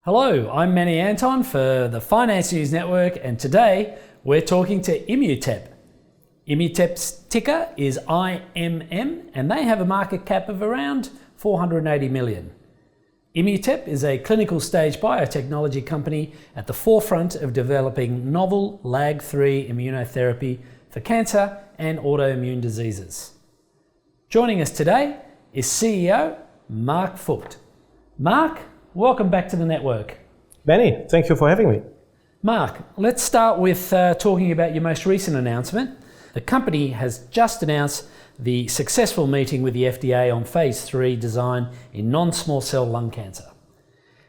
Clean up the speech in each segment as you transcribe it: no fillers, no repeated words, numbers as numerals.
Hello, I'm Manny Anton for the Finance News Network, and today we're talking to Immutep. Immutep's ticker is IMM, and they have a market cap of around 480 million. Immutep is a clinical stage biotechnology company at the forefront of developing novel LAG-3 immunotherapy for cancer and autoimmune diseases. Joining us today is CEO Marc Voigt. Marc, welcome back to the network. Manny, thank you for having me. Marc, let's start with talking about your most recent announcement. The company has just announced the successful meeting with the FDA on phase 3 design in non-small cell lung cancer.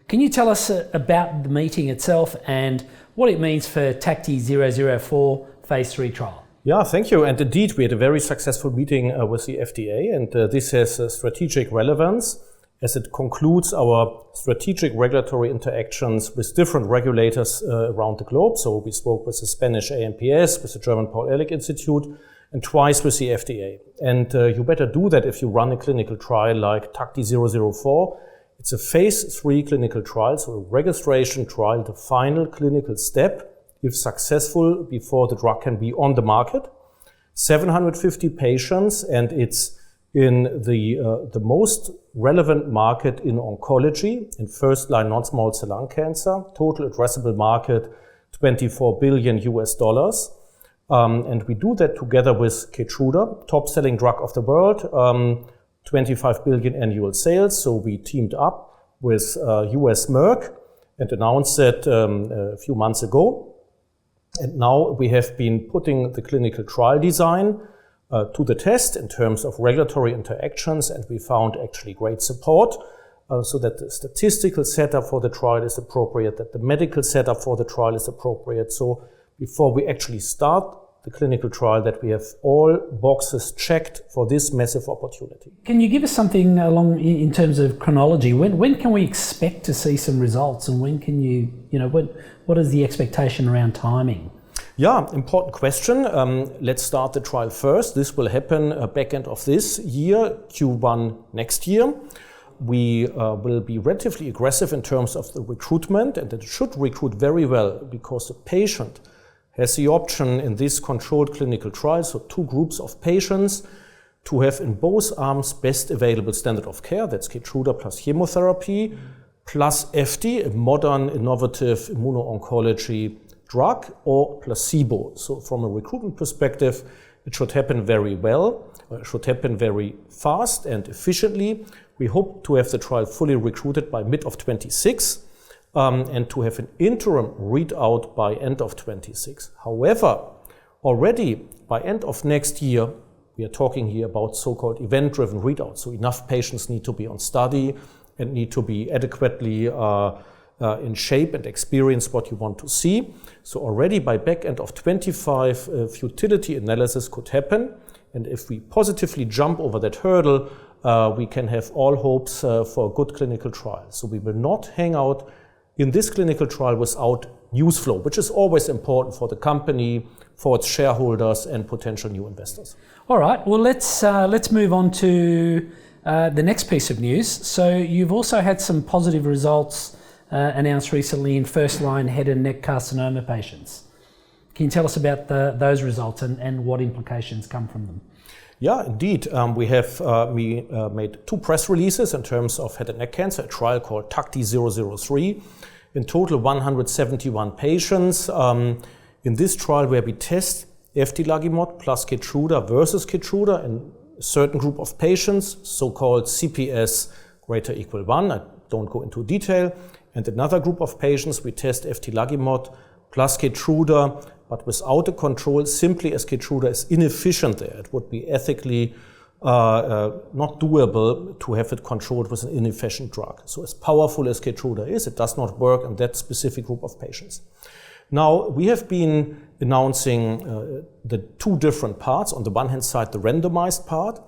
Can you tell us about the meeting itself and what it means for TACTI-004 phase 3 trial? Yeah, thank you. And indeed, we had a very successful meeting with the FDA, and this has strategic relevance as it concludes our strategic regulatory interactions with different regulators around the globe. So we spoke with the Spanish AMPS, with the German Paul Ehrlich Institute, and twice with the FDA. And you better do that if you run a clinical trial like TACTI-004. It's a phase 3 clinical trial, so a registration trial, the final clinical step, if successful, before the drug can be on the market. 750 patients, and it's in the most relevant market in oncology, in first-line non-small cell lung cancer, total addressable market, $24 billion. And we do that together with Keytruda, top-selling drug of the world, 25 billion annual sales. So we teamed up with US Merck and announced that a few months ago. And now we have been putting the clinical trial design to the test in terms of regulatory interactions, and we found actually great support so that the statistical setup for the trial is appropriate, that the medical setup for the trial is appropriate. So before we actually start the clinical trial, that we have all boxes checked for this massive opportunity. Can you give us something along in terms of chronology? When can we expect to see some results, and when can what is the expectation around timing? Yeah, important question. Let's start the trial first. This will happen back end of this year, Q1 next year. We will be relatively aggressive in terms of the recruitment, and it should recruit very well because the patient has the option in this controlled clinical trial, so 2 groups of patients, to have in both arms best available standard of care, that's Keytruda plus chemotherapy, plus FD, a modern, innovative immuno-oncology drug, or placebo. So from a recruitment perspective, it should happen very well, it should happen very fast and efficiently. We hope to have the trial fully recruited by mid of 26 and to have an interim readout by end of 26. However, already by end of next year, we are talking here about so-called event-driven readouts. So enough patients need to be on study and need to be adequately in shape and experience what you want to see. So already by back end of 25, futility analysis could happen. And if we positively jump over that hurdle, we can have all hopes for a good clinical trial. So we will not hang out in this clinical trial without news flow, which is always important for the company, for its shareholders and potential new investors. All right, well, let's move on to the next piece of news. So you've also had some positive results announced recently in first-line head and neck carcinoma patients. Can you tell us about those results and what implications come from them? Yeah, indeed. We have made 2 press releases in terms of head and neck cancer, a trial called TACTI-003. In total, 171 patients. In this trial, where we test eftilagimod plus Keytruda versus Keytruda in a certain group of patients, so-called CPS greater equal 1. I don't go into detail. And another group of patients, we test eftilagimod plus Keytruda, but without a control, simply as Keytruda is inefficient there. It would be ethically not doable to have it controlled with an inefficient drug. So as powerful as Keytruda is, it does not work in that specific group of patients. Now, we have been announcing the 2 different parts. On the one hand side, the randomized part,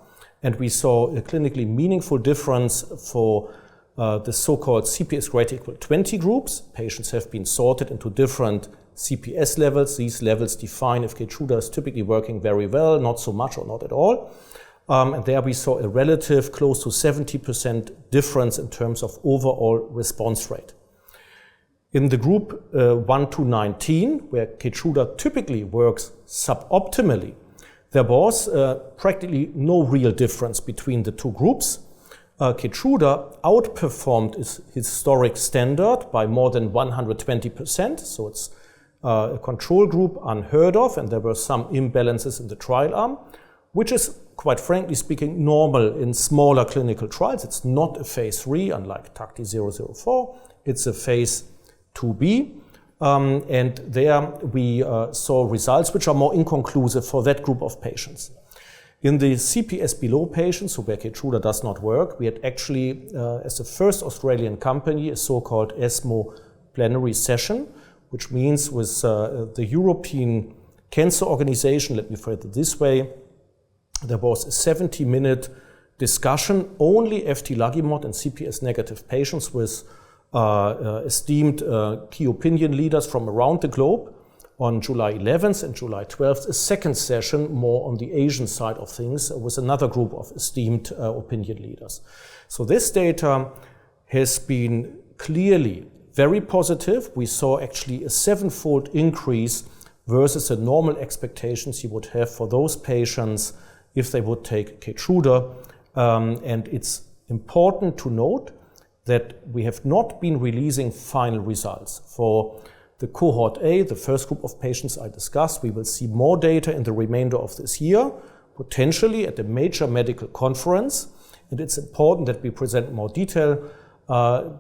and we saw a clinically meaningful difference for the so-called CPS greater equal 20 groups. Patients have been sorted into different CPS levels. These levels define if Keytruda is typically working very well, not so much or not at all. And there we saw a relative close to 70% difference in terms of overall response rate. In the group 1 to 19, where Keytruda typically works suboptimally, there was practically no real difference between the two groups. Keytruda outperformed its historic standard by more than 120%, so it's a control group unheard of, and there were some imbalances in the trial arm, which is, quite frankly speaking, normal in smaller clinical trials. It's not a phase 3, unlike TACTI-004, it's a phase 2b, and there we saw results which are more inconclusive for that group of patients. In the CPS below patients, so where Keytruda does not work, we had actually, as the first Australian company, a so-called ESMO plenary session, which means with the European Cancer Organization, let me phrase it this way, there was a 70-minute discussion, only eftilagimod in CPS negative patients with esteemed key opinion leaders from around the globe. On July 11th and July 12th, a second session more on the Asian side of things with another group of esteemed opinion leaders. So this data has been clearly very positive. We saw actually a 7-fold increase versus the normal expectations you would have for those patients if they would take Keytruda. And it's important to note that we have not been releasing final results. For the cohort A, the first group of patients I discussed, we will see more data in the remainder of this year, potentially at a major medical conference. And it's important that we present more detail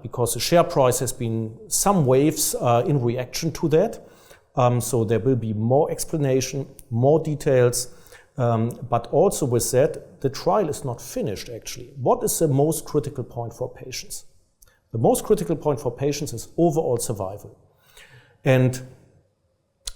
because the share price has been some waves in reaction to that. So there will be more explanation, more details, but also with that, the trial is not finished actually. What is the most critical point for patients? The most critical point for patients is overall survival. And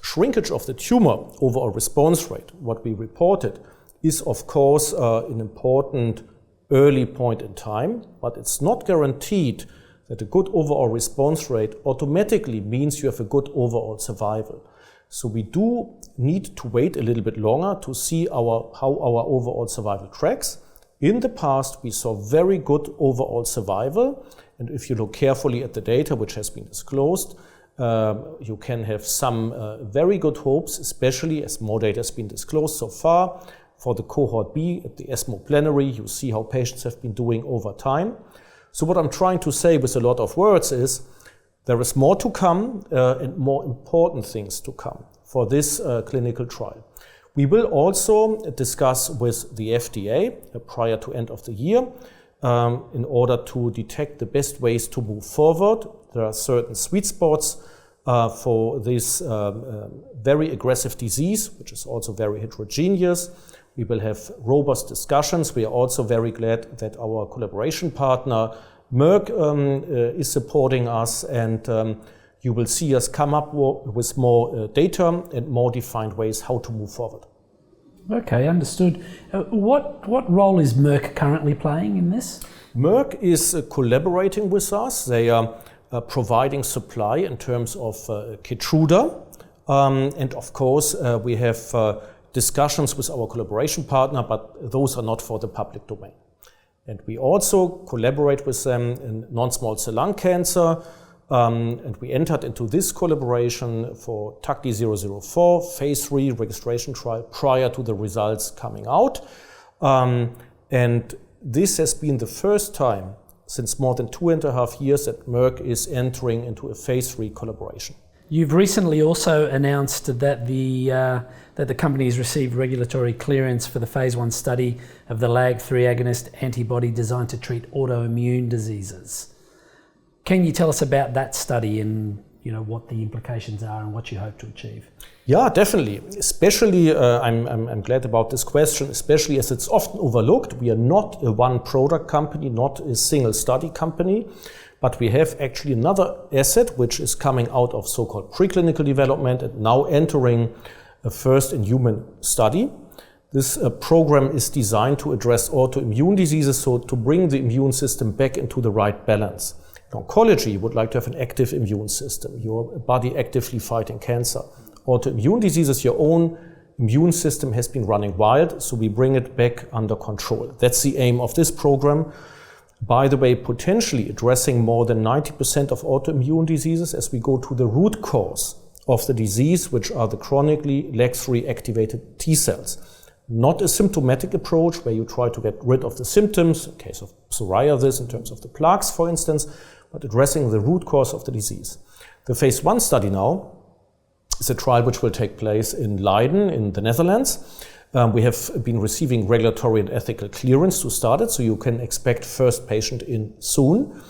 shrinkage of the tumor, overall response rate, what we reported, is of course an important early point in time, but it's not guaranteed that a good overall response rate automatically means you have a good overall survival. So we do need to wait a little bit longer to see how our overall survival tracks. In the past, we saw very good overall survival, and if you look carefully at the data which has been disclosed, you can have some very good hopes, especially as more data has been disclosed so far. For the cohort B at the ESMO plenary, you see how patients have been doing over time. So what I'm trying to say with a lot of words is there is more to come and more important things to come for this clinical trial. We will also discuss with the FDA prior to end of the year in order to detect the best ways to move forward. There are certain sweet spots for this very aggressive disease, which is also very heterogeneous. We will have robust discussions. We are also very glad that our collaboration partner, Merck, is supporting us, and you will see us come up with more data and more defined ways how to move forward. Okay, understood. What role is Merck currently playing in this? Merck is collaborating with us. They are providing supply in terms of Keytruda. And of course, we have discussions with our collaboration partner, but those are not for the public domain. And we also collaborate with them in non-small cell lung cancer. And we entered into this collaboration for TACTI-004 phase 3 registration trial prior to the results coming out. And this has been the first time since more than 2.5 years that Merck is entering into a phase 3 collaboration. You've recently also announced that the company has received regulatory clearance for the phase 1 study of the LAG-3 agonist antibody designed to treat autoimmune diseases. Can you tell us about that study and what the implications are and what you hope to achieve? Yeah, definitely. Especially, I'm glad about this question, especially as it's often overlooked. We are not a one-product company, not a single study company, but we have actually another asset which is coming out of so-called preclinical development and now entering a first-in-human study. This program is designed to address autoimmune diseases, so to bring the immune system back into the right balance. In oncology, you would like to have an active immune system, your body actively fighting cancer. Autoimmune diseases, your own immune system has been running wild, so we bring it back under control. That's the aim of this program. By the way, potentially addressing more than 90% of autoimmune diseases as we go to the root cause of the disease, which are the chronically LAG3 activated T cells. Not a symptomatic approach where you try to get rid of the symptoms, in case of psoriasis, in terms of the plaques, for instance, but addressing the root cause of the disease. The phase 1 study now is a trial which will take place in Leiden in the Netherlands. We have been receiving regulatory and ethical clearance to start it, so you can expect first patient in soon.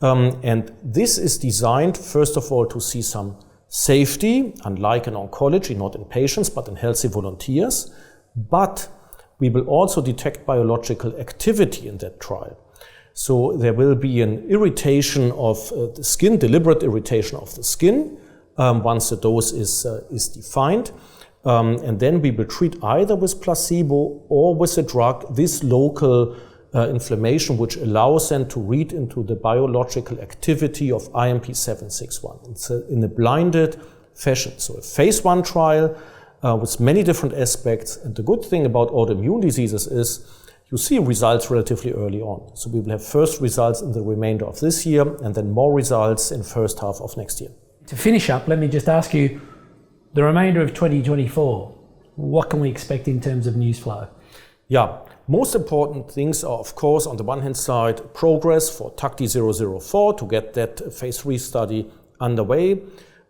And this is designed, first of all, to see some safety, unlike in oncology, not in patients, but in healthy volunteers. But we will also detect biological activity in that trial. So there will be an irritation of the skin, deliberate irritation of the skin, once the dose is defined. And then we will treat either with placebo or with a drug this local inflammation, which allows them to read into the biological activity of IMP761. It's in a blinded fashion. So a phase 1 trial with many different aspects. And the good thing about autoimmune diseases is you see results relatively early on. So we will have first results in the remainder of this year and then more results in first half of next year. To finish up, let me just ask you, the remainder of 2024, what can we expect in terms of news flow? Yeah, most important things are, of course, on the one hand side, progress for TACTI-004 to get that phase 3 study underway.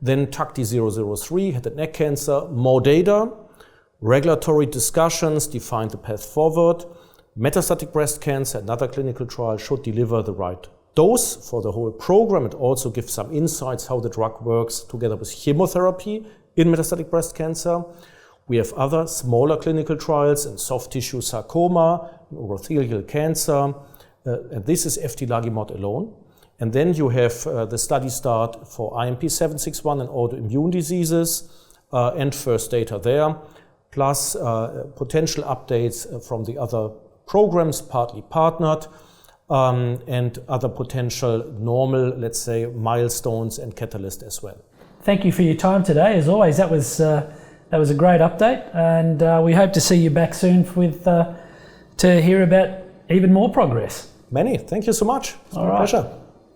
Then TACTI-003, head and neck cancer, more data, regulatory discussions, define the path forward. Metastatic breast cancer, another clinical trial, should deliver the right dose for the whole program. It also gives some insights how the drug works together with chemotherapy in metastatic breast cancer. We have other smaller clinical trials in soft tissue sarcoma, urothelial cancer, and this is eftilagimod alone. And then you have the study start for IMP761 and autoimmune diseases and first data there, plus potential updates from the other programs, partly partnered, and other potential normal, let's say, milestones and catalyst as well. Thank you for your time today. As always, that was a great update, and we hope to see you back soon to hear about even more progress. Many. Thank you so much. It's my pleasure.